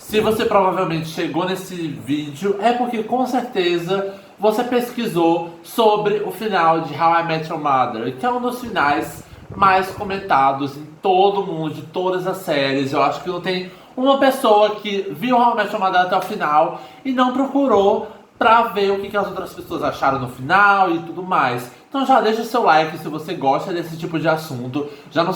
Se você provavelmente chegou nesse vídeo, é porque com certeza você pesquisou sobre o final de How I Met Your Mother, que é um dos finais mais comentados em todo mundo, de todas as séries. Eu acho que não tem uma pessoa que viu How I Met Your Mother até o final e não procurou pra ver o que as outras pessoas acharam no final e tudo mais. Então já deixa seu like se você gosta desse tipo de assunto. Já não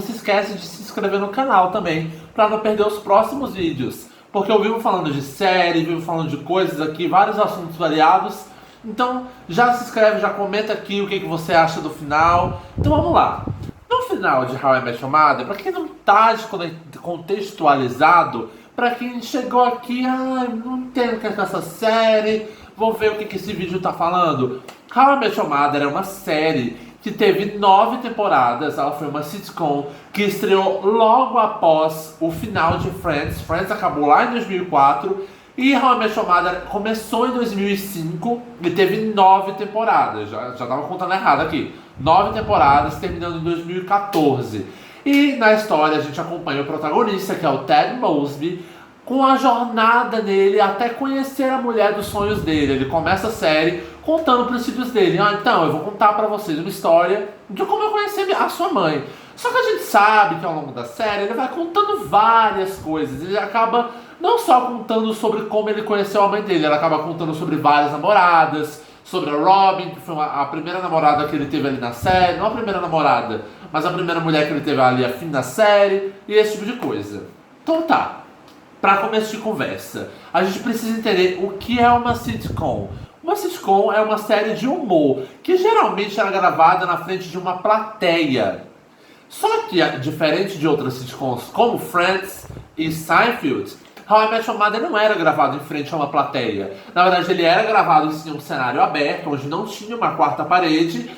se esquece de se inscrever no canal também, pra não perder os próximos vídeos. Porque eu vivo falando de série, vivo falando de coisas aqui, vários assuntos variados. Então já se inscreve, já comenta aqui o que você acha do final. Então vamos lá. No final de How I Met Your Mother, pra quem não tá contextualizado, pra quem chegou aqui, não entendo o que é essa série, vou ver o que esse vídeo tá falando. How I Met Your Mother é uma série que teve 9 temporadas, ela foi uma sitcom que estreou logo após o final de Friends. Friends acabou lá em 2004 e How I Met Your Mother começou em 2005 e teve 9 temporadas, já tava contando errado aqui, 9 temporadas, terminando em 2014. E na história a gente acompanha o protagonista, que é o Ted Mosby, com a jornada dele até conhecer a mulher dos sonhos dele. Ele começa a série contando os princípios dele. Então, eu vou contar pra vocês uma história de como eu conheci a sua mãe. Só que a gente sabe que ao longo da série ele vai contando várias coisas. Ele acaba não só contando sobre como ele conheceu a mãe dele, ele acaba contando sobre várias namoradas, sobre a Robin, que foi a primeira namorada que ele teve ali na série. Não a primeira namorada, mas a primeira mulher que ele teve ali a fim da série, e esse tipo de coisa. Então tá. Para começo de conversa, a gente precisa entender o que é uma sitcom. Uma sitcom é uma série de humor que geralmente era gravada na frente de uma plateia. Só que, diferente de outras sitcoms como Friends e Seinfeld, How I Met Your Mother não era gravado em frente a uma plateia. Na verdade, ele era gravado em um cenário aberto, onde não tinha uma quarta parede,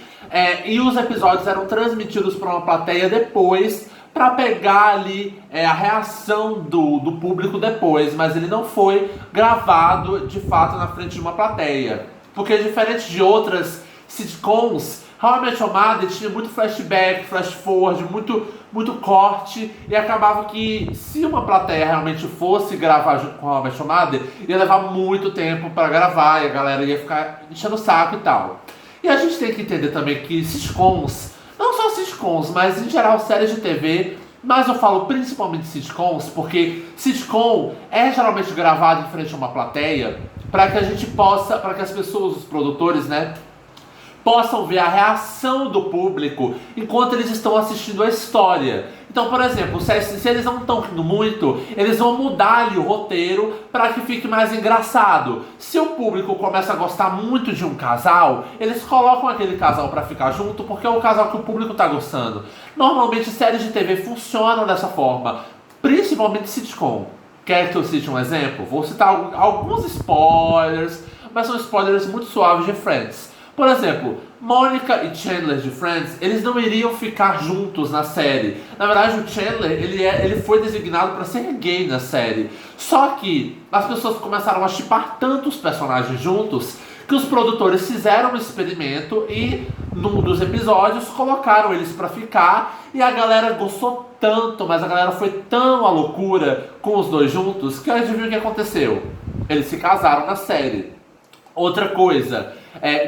e os episódios eram transmitidos para uma plateia depois, para pegar ali a reação do público depois, mas ele não foi gravado de fato na frente de uma plateia. Porque diferente de outras sitcoms, How I Met Your Mother tinha muito flashback, flash forward, muito corte, e acabava que se uma plateia realmente fosse gravar junto com How I Met Your Mother, ia levar muito tempo para gravar, e a galera ia ficar enchendo o saco e tal. E a gente tem que entender também que sitcoms, não só sitcoms, mas em geral séries de TV, mas eu falo principalmente sitcoms, porque sitcom é geralmente gravado em frente a uma plateia, para que a gente possa, para que as pessoas, os produtores, né, possam ver a reação do público enquanto eles estão assistindo a história. Então, por exemplo, se eles não estão rindo muito, eles vão mudar ali o roteiro para que fique mais engraçado. Se o público começa a gostar muito de um casal, eles colocam aquele casal para ficar junto porque é o casal que o público está gostando. Normalmente séries de TV funcionam dessa forma, principalmente sitcom. Quer que eu cite um exemplo? Vou citar alguns spoilers, mas são spoilers muito suaves de Friends. Por exemplo, Monica e Chandler de Friends, eles não iriam ficar juntos na série. Na verdade, o Chandler, ele foi designado para ser gay na série. Só que as pessoas começaram a shippar tanto os personagens juntos que os produtores fizeram um experimento e, num dos episódios, colocaram eles para ficar. E a galera gostou tanto, mas a galera foi tão à loucura com os dois juntos, que adivinha o que aconteceu? Eles se casaram na série. Outra coisa,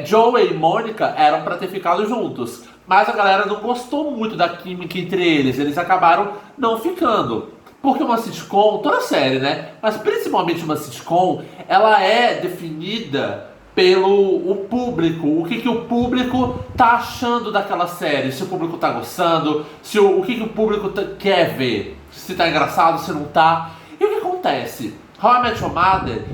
Joey e Mônica eram pra ter ficado juntos, mas a galera não gostou muito da química entre eles acabaram não ficando. Porque uma sitcom, toda série, né? Mas principalmente uma sitcom, ela é definida pelo público, o que o público tá achando daquela série, se o público tá gostando, o que o público quer ver, se tá engraçado, se não tá. E o que acontece? How I Met Your Mother,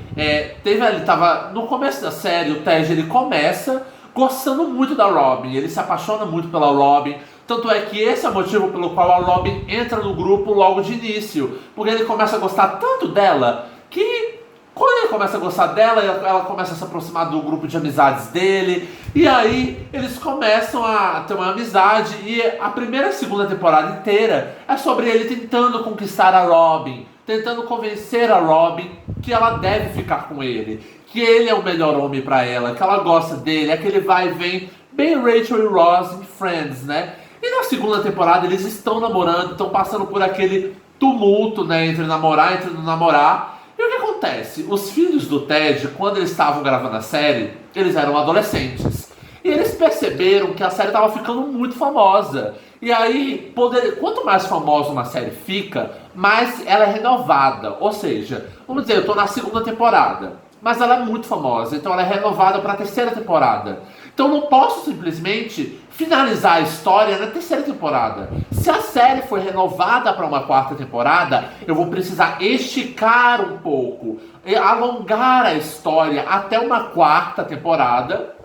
tava no começo da série, o Ted ele começa gostando muito da Robin, ele se apaixona muito pela Robin, tanto é que esse é o motivo pelo qual a Robin entra no grupo logo de início, porque ele começa a gostar tanto dela, que quando ele começa a gostar dela, ela começa a se aproximar do grupo de amizades dele, e aí eles começam a ter uma amizade, e a primeira e segunda temporada inteira é sobre ele tentando conquistar a Robin, tentando convencer a Robin que ela deve ficar com ele, que ele é o melhor homem pra ela, que ela gosta dele, aquele vai e vem, bem Rachel e Ross em Friends, né? E na segunda temporada eles estão namorando, estão passando por aquele tumulto, né, entre namorar, entre não namorar. E o que acontece? Os filhos do Ted, quando eles estavam gravando a série, eles eram adolescentes. E eles perceberam que a série estava ficando muito famosa. E aí, quanto mais famosa uma série fica, mais ela é renovada. Ou seja, vamos dizer, eu estou na segunda temporada, mas ela é muito famosa, então ela é renovada para a terceira temporada. Então não posso simplesmente finalizar a história na terceira temporada. Se a série foi renovada para uma quarta temporada, eu vou precisar esticar um pouco, alongar a história até uma quarta temporada,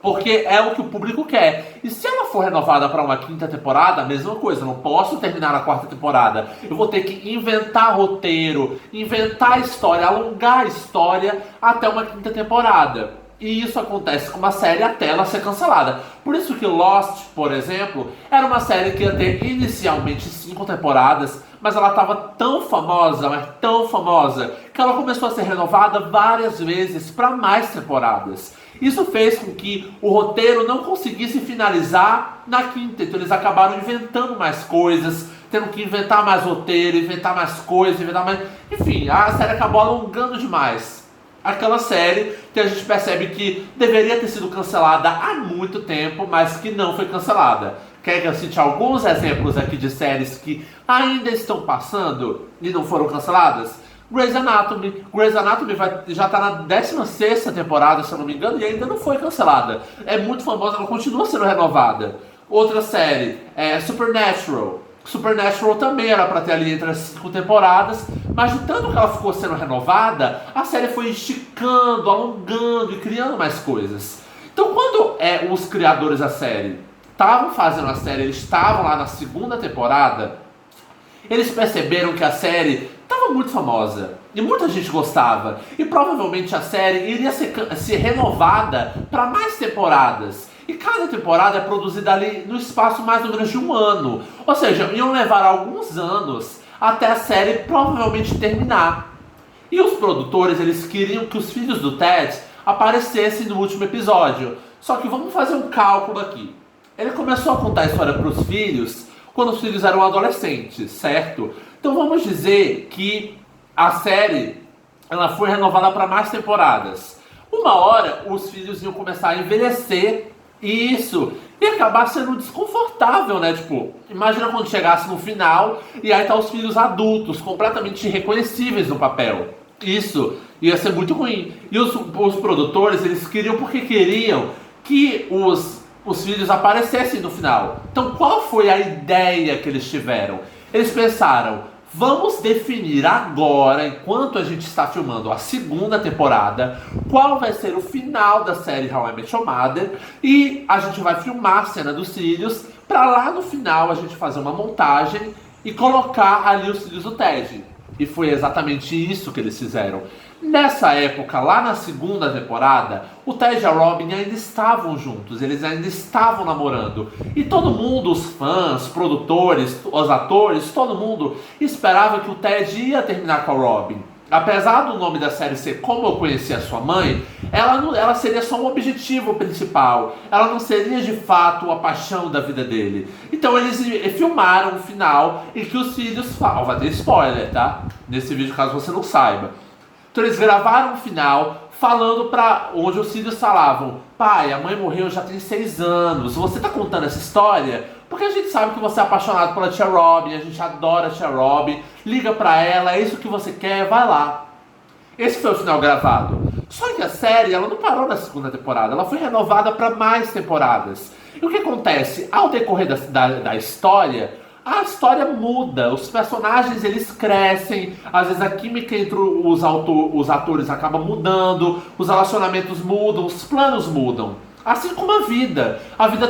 porque é o que o público quer. E se ela for renovada para uma quinta temporada, a mesma coisa. Eu não posso terminar na quarta temporada. Eu vou ter que inventar roteiro, inventar história, alongar a história até uma quinta temporada. E isso acontece com uma série até ela ser cancelada. Por isso que Lost, por exemplo, era uma série que ia ter inicialmente 5 temporadas, mas ela estava tão famosa, mas tão famosa, que ela começou a ser renovada várias vezes para mais temporadas. Isso fez com que o roteiro não conseguisse finalizar na quinta, então eles acabaram inventando mais coisas, tendo que inventar mais roteiro, inventar mais coisas, inventar mais... Enfim, a série acabou alongando demais. Aquela série que a gente percebe que deveria ter sido cancelada há muito tempo, mas que não foi cancelada. Quer que eu cite alguns exemplos aqui de séries que ainda estão passando e não foram canceladas? Grey's Anatomy. Grey's Anatomy já está na 16ª temporada, se eu não me engano, e ainda não foi cancelada. É muito famosa, ela continua sendo renovada. Outra série é Supernatural. Supernatural também era para ter ali entre as 5 temporadas, mas de tanto que ela ficou sendo renovada, a série foi esticando, alongando e criando mais coisas. Então quando os criadores da série estavam fazendo a série, eles estavam lá na 2ª temporada, eles perceberam que a série estava muito famosa e muita gente gostava, e provavelmente a série iria ser renovada para mais temporadas. E cada temporada é produzida ali no espaço mais ou menos de 1 ano. Ou seja, iam levar alguns anos até a série provavelmente terminar. E os produtores, eles queriam que os filhos do Ted aparecessem no último episódio. Só que vamos fazer um cálculo aqui. Ele começou a contar a história para os filhos quando os filhos eram adolescentes, certo? Então vamos dizer que a série ela foi renovada para mais temporadas. Uma hora os filhos iam começar a envelhecer. Isso, e acabar sendo desconfortável, né? Tipo, imagina quando chegasse no final e aí tá os filhos adultos, completamente irreconhecíveis no papel. Isso ia ser muito ruim. E os produtores, eles queriam porque queriam que os filhos aparecessem no final. Então qual foi a ideia que eles tiveram? Eles pensaram, vamos definir agora, enquanto a gente está filmando a 2ª temporada, qual vai ser o final da série How I Met Your Mother, e a gente vai filmar a cena dos cílios, para lá no final a gente fazer uma montagem e colocar ali os cílios do Ted. E foi exatamente isso que eles fizeram. Nessa época, lá na 2ª temporada, o Ted e a Robin ainda estavam juntos, eles ainda estavam namorando. E todo mundo, os fãs, produtores, os atores, todo mundo esperava que o Ted ia terminar com a Robin. Apesar do nome da série ser Como Eu Conheci a Sua Mãe, ela seria só um objetivo principal. Ela não seria de fato a paixão da vida dele. Então eles filmaram o final em que os filhos falam. Vai ter spoiler, tá? Nesse vídeo, caso você não saiba. Então eles gravaram o final falando para onde os filhos falavam: pai, a mãe morreu já tem 6 anos, você tá contando essa história? Porque a gente sabe que você é apaixonado pela tia Robin, a gente adora a tia Robin, liga pra ela, é isso que você quer, vai lá. Esse foi o final gravado. Só que a série, ela não parou na 2ª temporada, ela foi renovada para mais temporadas. E o que acontece? Ao decorrer da história, a história muda, os personagens eles crescem, às vezes a química entre os atores acaba mudando, os relacionamentos mudam, os planos mudam. Assim como a vida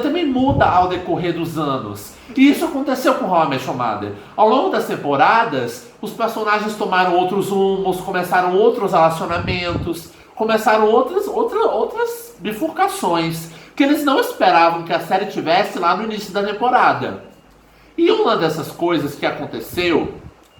também muda ao decorrer dos anos. E isso aconteceu com How I Met Your Mother. Ao longo das temporadas, os personagens tomaram outros rumos, começaram outros relacionamentos, começaram outras bifurcações que eles não esperavam que a série tivesse lá no início da temporada. E uma dessas coisas que aconteceu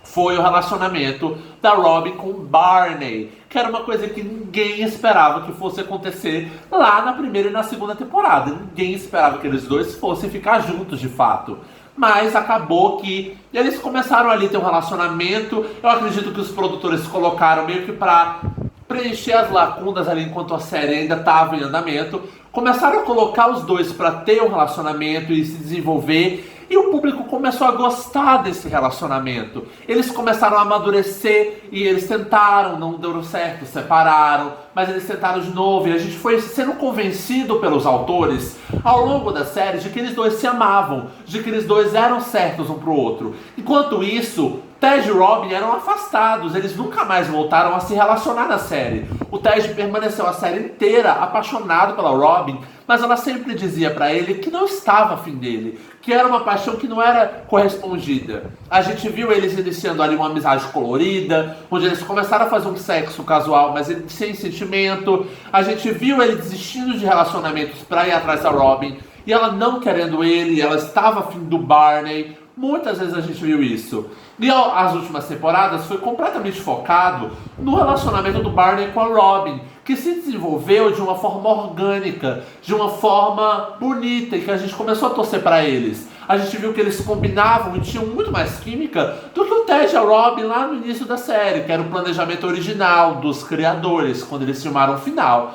foi o relacionamento da Robin com Barney, que era uma coisa que ninguém esperava que fosse acontecer lá na 1ª e na 2ª temporada. Ninguém esperava que eles dois fossem ficar juntos de fato. Mas acabou que eles começaram ali a ter um relacionamento. Eu acredito que os produtores colocaram meio que pra preencher as lacunas ali enquanto a série ainda estava em andamento. Começaram a colocar os dois para ter um relacionamento e se desenvolver. E o público começou a gostar desse relacionamento. Eles começaram a amadurecer e eles tentaram, não deu certo, separaram, mas eles tentaram de novo. E a gente foi sendo convencido pelos autores ao longo da série de que eles dois se amavam, de que eles dois eram certos um pro outro. Enquanto isso, Ted e Robin eram afastados, eles nunca mais voltaram a se relacionar na série. O Ted permaneceu a série inteira apaixonado pela Robin, mas ela sempre dizia pra ele que não estava afim dele, que era uma paixão que não era correspondida. A gente viu eles iniciando ali uma amizade colorida, onde eles começaram a fazer um sexo casual, mas sem sentimento. A gente viu ele desistindo de relacionamentos pra ir atrás da Robin, e ela não querendo ele, ela estava afim do Barney. Muitas vezes a gente viu isso. E as últimas temporadas foi completamente focado no relacionamento do Barney com a Robin, que se desenvolveu de uma forma orgânica, de uma forma bonita, e que a gente começou a torcer para eles. A gente viu que eles combinavam e tinham muito mais química do que o Ted e a Robin lá no início da série, que era o planejamento original dos criadores, quando eles filmaram o final.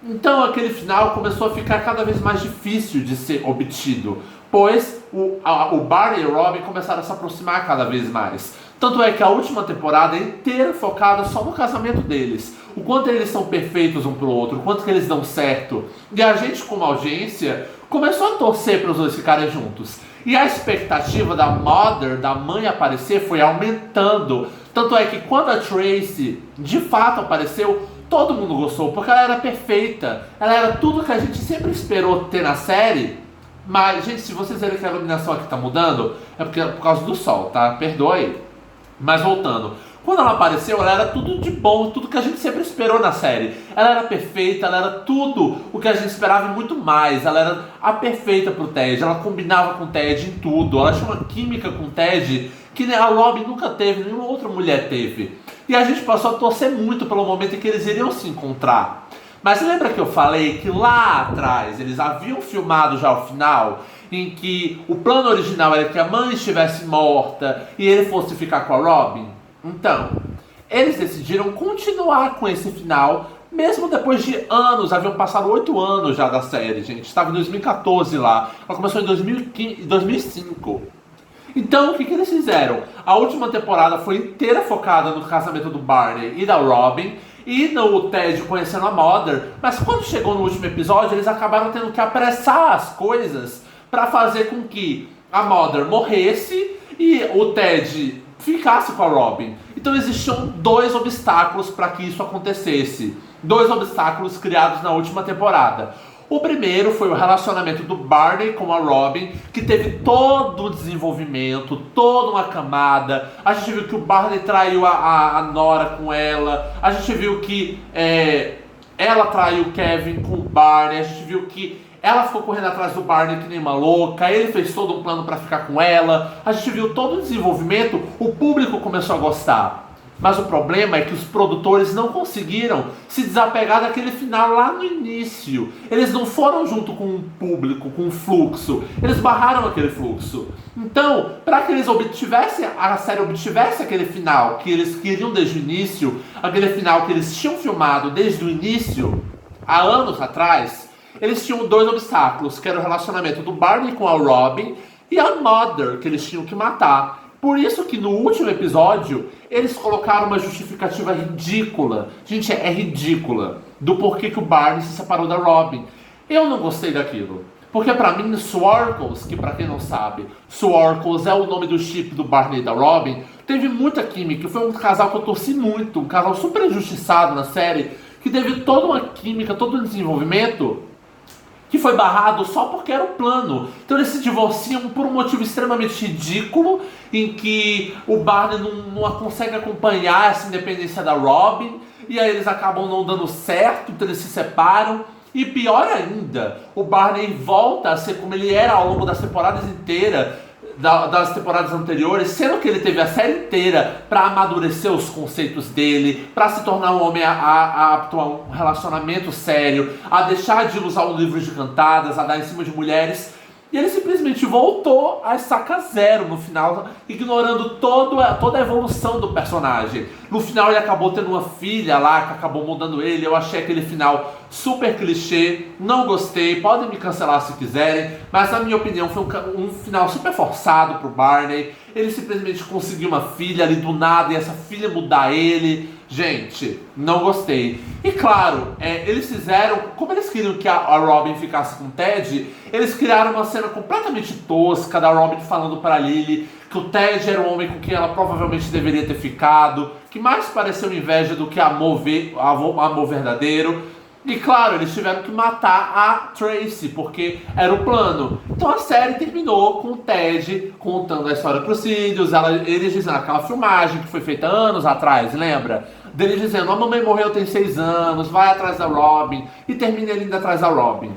Então aquele final começou a ficar cada vez mais difícil de ser obtido, pois o Barney e o Robin começaram a se aproximar cada vez mais. Tanto é que a última temporada é inteira focada só no casamento deles. O quanto eles são perfeitos um pro outro, o quanto que eles dão certo. E a gente, como audiência, começou a torcer para os dois ficarem juntos. E a expectativa da Mother, da mãe, aparecer foi aumentando. Tanto é que quando a Tracy de fato apareceu, todo mundo gostou, porque ela era perfeita. Ela era tudo que a gente sempre esperou ter na série. Mas, gente, se vocês verem que a iluminação aqui tá mudando, é porque é por causa do sol, tá? Perdoa aí. Mas voltando, quando ela apareceu, ela era tudo de bom, tudo que a gente sempre esperou na série. Ela era perfeita, ela era tudo o que a gente esperava e muito mais. Ela era a perfeita pro Ted, ela combinava com o Ted em tudo. Ela tinha uma química com o Ted que a Robin nunca teve, nenhuma outra mulher teve. E a gente passou a torcer muito pelo momento em que eles iriam se encontrar. Mas lembra que eu falei que lá atrás eles haviam filmado já o final, em que o plano original era que a mãe estivesse morta e ele fosse ficar com a Robin? Então, eles decidiram continuar com esse final, mesmo depois de anos. Haviam passado 8 anos já da série, gente. Estava em 2014 lá. Ela começou em 2005. Então, o que eles fizeram? A última temporada foi inteira focada no casamento do Barney e da Robin, e no Ted conhecendo a Mother. Mas quando chegou no último episódio, eles acabaram tendo que apressar as coisas para fazer com que a Mother morresse e o Ted ficasse com a Robin. Então existiam 2 obstáculos para que isso acontecesse. 2 obstáculos criados na última temporada. O primeiro foi o relacionamento do Barney com a Robin, que teve todo o desenvolvimento, toda uma camada. A gente viu que o Barney traiu a Nora com ela. A gente viu que ela traiu o Kevin com o Barney. A gente viu que ela ficou correndo atrás do Barney que nem uma louca. Ele fez todo um plano para ficar com ela. A gente viu todo o desenvolvimento. O público começou a gostar. Mas o problema é que os produtores não conseguiram se desapegar daquele final lá no início. Eles não foram junto com o público, com o fluxo. Eles barraram aquele fluxo. Então, para que a série obtivesse aquele final que eles queriam desde o início, aquele final que eles tinham filmado desde o início, há anos atrás, eles tinham 2 obstáculos, que era o relacionamento do Barney com a Robin e a Mother, que eles tinham que matar. Por isso que no último episódio, eles colocaram uma justificativa ridícula. Gente, é ridícula. Do porquê que o Barney se separou da Robin. Eu não gostei daquilo. Porque pra mim, Swarkles, que pra quem não sabe, Swarkles é o nome do chip do Barney e da Robin, teve muita química. Foi um casal que eu torci muito. Um casal super injustiçado na série, que teve toda uma química, todo um desenvolvimento, que foi barrado só porque era o plano. Então eles se divorciam por um motivo extremamente ridículo, em que o Barney não consegue acompanhar essa independência da Robin, e aí eles acabam não dando certo, então eles se separam. E pior ainda, o Barney volta a ser como ele era ao longo das temporadas inteiras, das temporadas anteriores, sendo que ele teve a série inteira para amadurecer os conceitos dele, para se tornar um homem apto a um relacionamento sério, a deixar de usar o livro de cantadas, a dar em cima de mulheres. E ele simplesmente voltou a estaca zero no final, ignorando toda a evolução do personagem. No final ele acabou tendo uma filha lá, que acabou mudando ele. Eu achei aquele final super clichê, não gostei, podem me cancelar se quiserem, mas na minha opinião foi um final super forçado pro Barney. Ele simplesmente conseguiu uma filha ali do nada e essa filha mudar ele. Gente, não gostei. E claro, eles fizeram, como eles queriam que a Robin ficasse com o Ted, eles criaram uma cena completamente tosca da Robin falando pra Lily que o Ted era um homem com quem ela provavelmente deveria ter ficado, que mais pareceu inveja do que amor verdadeiro. E claro, eles tiveram que matar a Tracy, porque era o plano. Então a série terminou com o Ted contando a história pros filhos, eles dizendo aquela filmagem que foi feita anos atrás, lembra? Dele dizendo, a mamãe morreu tem 6 anos, vai atrás da Robin, e termina ele indo atrás da Robin.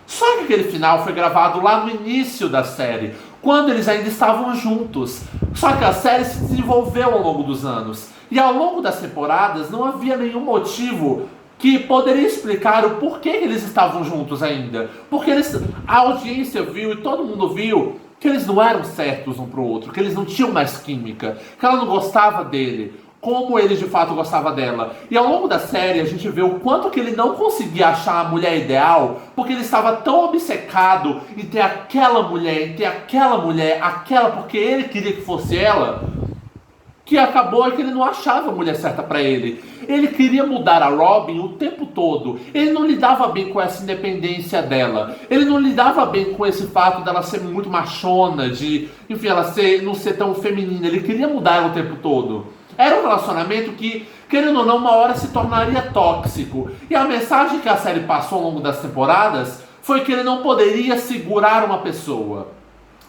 Só que aquele final foi gravado lá no início da série, quando eles ainda estavam juntos. Só que a série se desenvolveu ao longo dos anos, e ao longo das temporadas não havia nenhum motivo que poderia explicar o porquê que eles estavam juntos ainda. Porque a audiência viu e todo mundo viu que eles não eram certos um pro outro, que eles não tinham mais química, que ela não gostava dele, como ele de fato gostava dela. E ao longo da série a gente vê o quanto que ele não conseguia achar a mulher ideal, porque ele estava tão obcecado em ter aquela mulher, porque ele queria que fosse ela, que acabou que ele não achava a mulher certa pra ele. Ele queria mudar a Robin o tempo todo. Ele não lidava bem com essa independência dela. Ele não lidava bem com esse fato dela ser muito machona, enfim, ela não ser tão feminina. Ele queria mudar ela o tempo todo. Era um relacionamento que, querendo ou não, uma hora se tornaria tóxico. E a mensagem que a série passou ao longo das temporadas foi que ele não poderia segurar uma pessoa.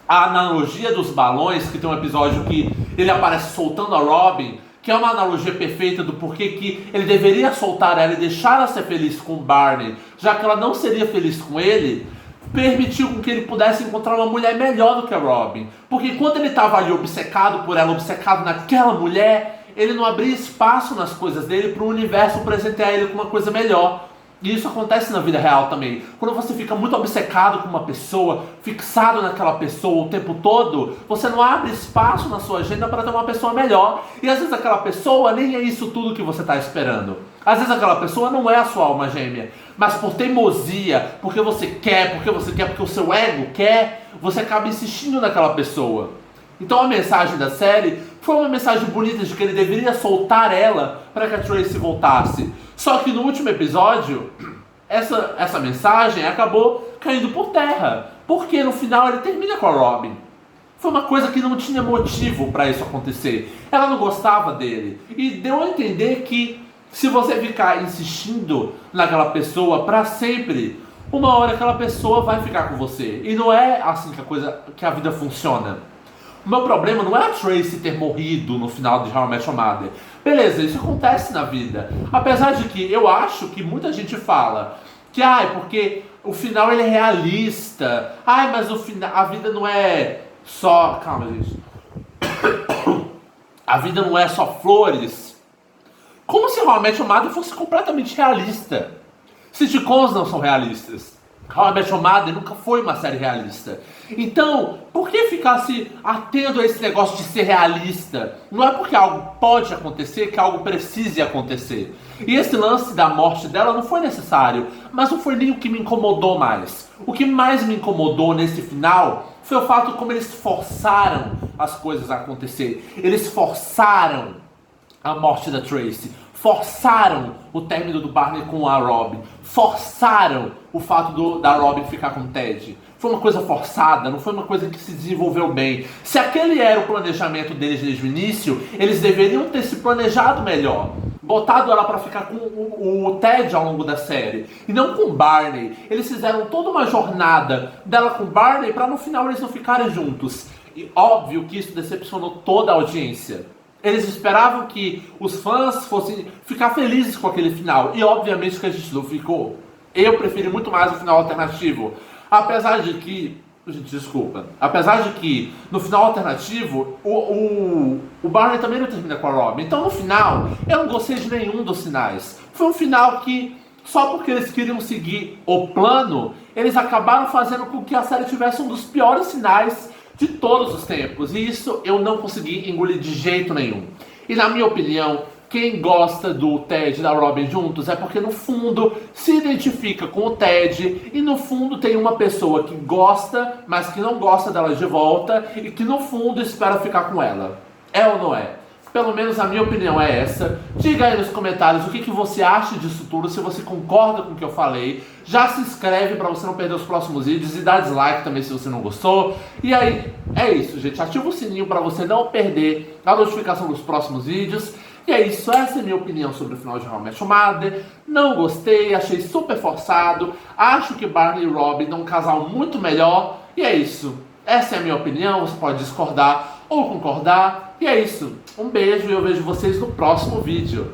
A analogia dos balões, que tem um episódio que ele aparece soltando a Robin, que é uma analogia perfeita do porquê que ele deveria soltar ela e deixar ela ser feliz com o Barney, já que ela não seria feliz com ele, permitiu com que ele pudesse encontrar uma mulher melhor do que a Robin. Porque enquanto ele estava ali obcecado por ela, obcecado naquela mulher, ele não abria espaço nas coisas dele para o universo presentear ele com uma coisa melhor. E isso acontece na vida real também. Quando você fica muito obcecado com uma pessoa, fixado naquela pessoa o tempo todo, você não abre espaço na sua agenda para ter uma pessoa melhor. E às vezes aquela pessoa nem é isso tudo que você está esperando. Às vezes aquela pessoa não é a sua alma gêmea. Mas por teimosia, porque você quer, porque o seu ego quer, você acaba insistindo naquela pessoa. Então a mensagem da série foi uma mensagem bonita de que ele deveria soltar ela para que a Tracy voltasse. Só que no último episódio, essa mensagem acabou caindo por terra. Porque no final ele termina com a Robin. Foi uma coisa que não tinha motivo para isso acontecer. Ela não gostava dele. E deu a entender que se você ficar insistindo naquela pessoa para sempre, uma hora aquela pessoa vai ficar com você. E não é assim que a vida funciona. O meu problema não é a Tracy ter morrido no final de How I Met Your Mother. Beleza, isso acontece na vida. Apesar de que eu acho que muita gente fala que, porque o final ele é realista. Mas a vida não é só... Calma, gente. A vida não é só flores. Como se How I Met Your Mother fosse completamente realista. Sitcoms não são realistas. How I Met Your Mother nunca foi uma série realista. Então, por que ficar se atendo a esse negócio de ser realista? Não é porque algo pode acontecer que algo precise acontecer. E esse lance da morte dela não foi necessário, mas não foi nem o que me incomodou mais. O que mais me incomodou nesse final foi o fato como eles forçaram as coisas a acontecer. Eles forçaram a morte da Tracy. Forçaram o término do Barney com a Robin. Forçaram o fato da Robin ficar com o Ted. Foi uma coisa forçada, não foi uma coisa que se desenvolveu bem. Se aquele era o planejamento deles desde o início, eles deveriam ter se planejado melhor. Botado ela para ficar com o Ted ao longo da série. E não com o Barney. Eles fizeram toda uma jornada dela com o Barney para no final eles não ficarem juntos. E óbvio que isso decepcionou toda a audiência. Eles esperavam que os fãs fossem ficar felizes com aquele final. E obviamente que a gente não ficou. Eu preferi muito mais o final alternativo. Apesar de que... Gente, desculpa. Apesar de que no final alternativo, o Barney também não termina com a Robin. Então no final, eu não gostei de nenhum dos finais. Foi um final que só porque eles queriam seguir o plano, eles acabaram fazendo com que a série tivesse um dos piores finais de todos os tempos. E isso eu não consegui engolir de jeito nenhum. E na minha opinião, quem gosta do Ted e da Robin juntos é porque no fundo se identifica com o Ted e no fundo tem uma pessoa que gosta, mas que não gosta dela de volta e que no fundo espera ficar com ela. É ou não é? Pelo menos a minha opinião é essa. Diga aí nos comentários o que você acha disso tudo, se você concorda com o que eu falei. Já se inscreve para você não perder os próximos vídeos e dá dislike também se você não gostou. E aí, é isso, gente. Ativa o sininho para você não perder a notificação dos próximos vídeos. E é isso, essa é a minha opinião sobre o final de How I Met Your Mother. Não gostei, achei super forçado. Acho que Barney e Robin dão um casal muito melhor. E é isso, essa é a minha opinião. Você pode discordar ou concordar. E é isso, um beijo e eu vejo vocês no próximo vídeo.